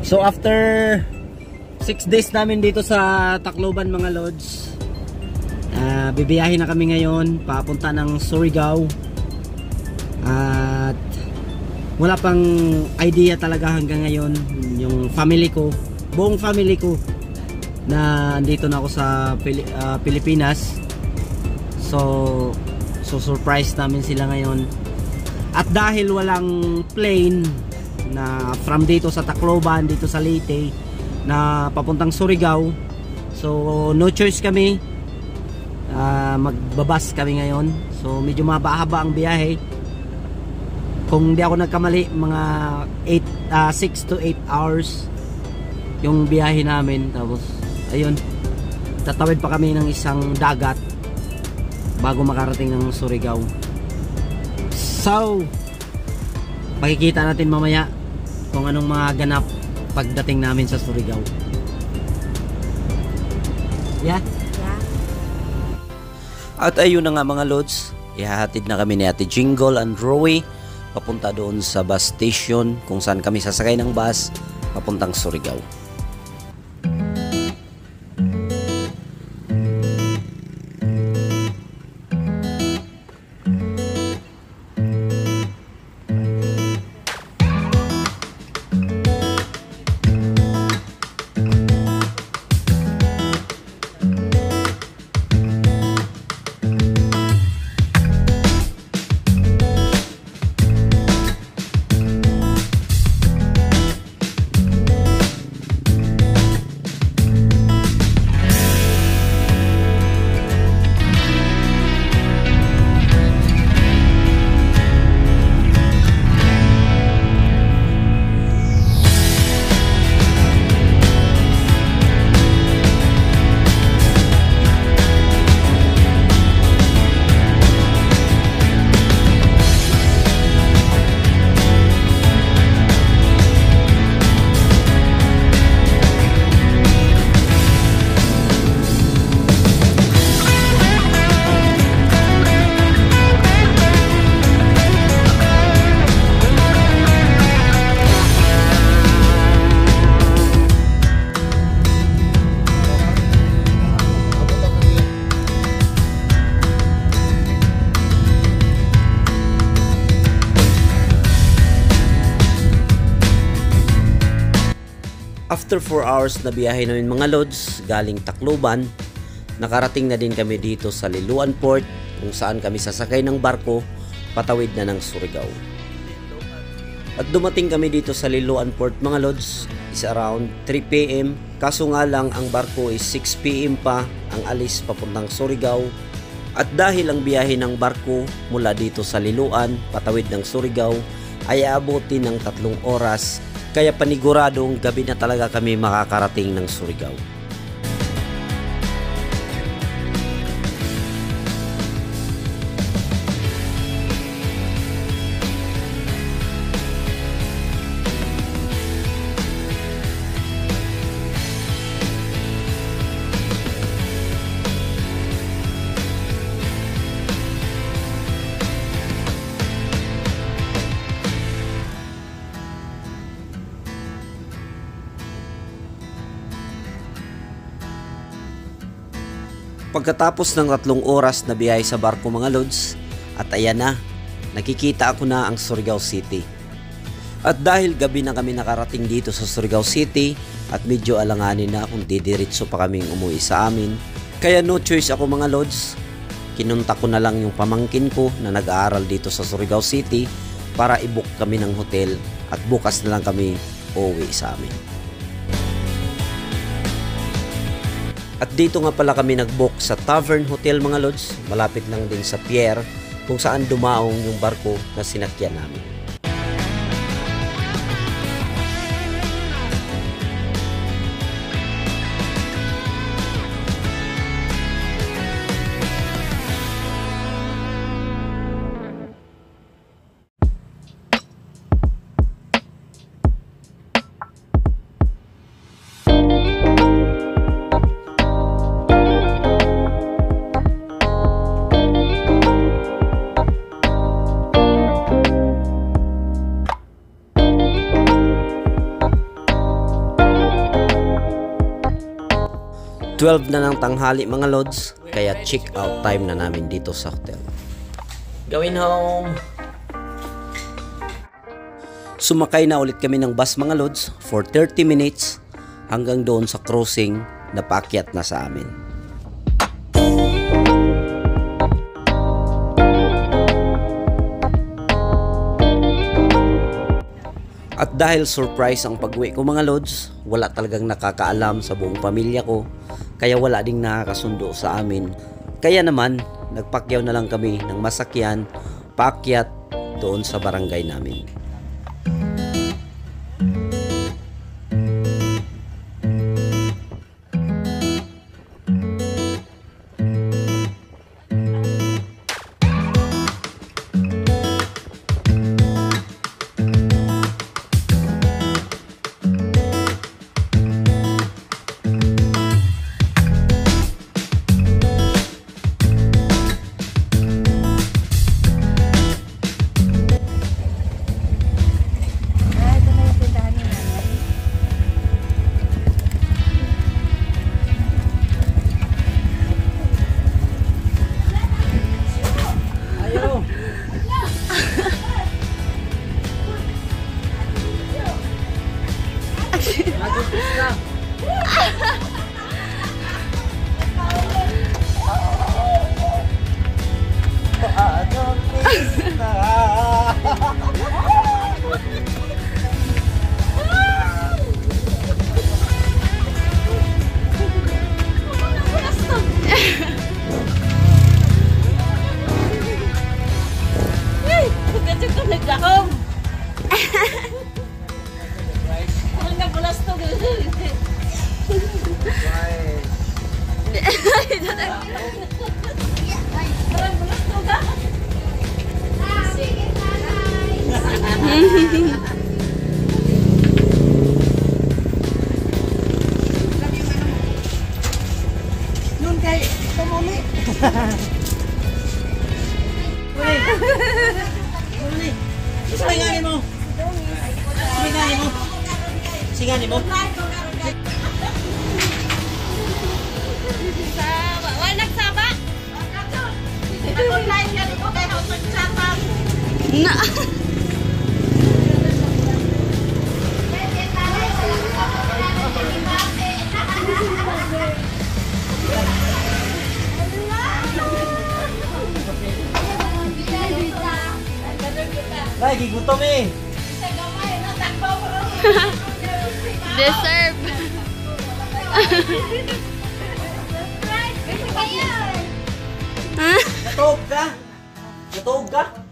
So after 6 days namin dito sa Tacloban mga lods, bibiyahin na kami ngayon papunta ng Surigao. At wala pang idea talaga hanggang ngayon. Yung family ko, buong family ko na andito na ako sa Pilipinas. So surprise namin sila ngayon. At dahil walang plane na from dito sa Tacloban, dito sa Leyte na papuntang Surigao, so no choice kami, magbabas kami ngayon. So medyo mahaba-haba ang biyahe. Kung di ako nagkamali, mga 6 to 8 hours yung biyahe namin. Tapos ayun, tatawid pa kami ng isang dagat bago makarating ng Surigao. So makikita natin mamaya kung anong mga ganap pagdating namin sa Surigao. Yeah? At ayun na nga mga lods, ihahatid na kami ni Ate Jingle and Rowie papunta doon sa bus station kung saan kami sasakay ng bus papuntang Surigao. After 4 hours na biyahe namin mga lods galing Tacloban, nakarating na din kami dito sa Liloan Port kung saan kami sasakay ng barko patawid na ng Surigao. At dumating kami dito sa Liloan Port mga lods is around 3 PM, kaso nga lang ang barko is 6 PM pa ang alis papuntang Surigao. At dahil ang biyahe ng barko mula dito sa Liloan patawid ng Surigao ay aabutin ng 3 oras, kaya paniguradong gabi na talaga kami makakarating ng Surigao. Pagkatapos ng 3 oras na biyahe sa barko mga lods, at ayan na, nakikita ako na ang Surigao City. At dahil gabi na kami nakarating dito sa Surigao City at medyo alanganin na kung didiretso pa kaming umuwi sa amin, kaya no choice ako mga lods, kinunta ko na lang yung pamangkin ko na nag-aaral dito sa Surigao City para i-book kami ng hotel at bukas na lang kami uuwi sa amin. At dito nga pala kami nag-book sa Tavern Hotel mga lods, malapit lang din sa pier kung saan dumaong yung barko na sinakyan namin. 12 na ng tanghali mga lods, kaya check out time na namin dito sa hotel. Going home! Sumakay na ulit kami ng bus mga lods for 30 minutes hanggang doon sa crossing na paakyat na sa amin. At dahil surprise ang pag-uwi ko mga lods, wala talagang nakakaalam sa buong pamilya ko, kaya wala ding nakakasundo sa amin. Kaya naman, nagpakyaw na lang kami ng masakyan, paakyat doon sa barangay namin. Nun kay tumuli. Uli. Singanin mo. Singanin mo. Singanin mo. Walang sama. Ako live yan ko kay hotel chatang. Na. Ay, gigutom eh. Deserve. Natog ka? Natog ka?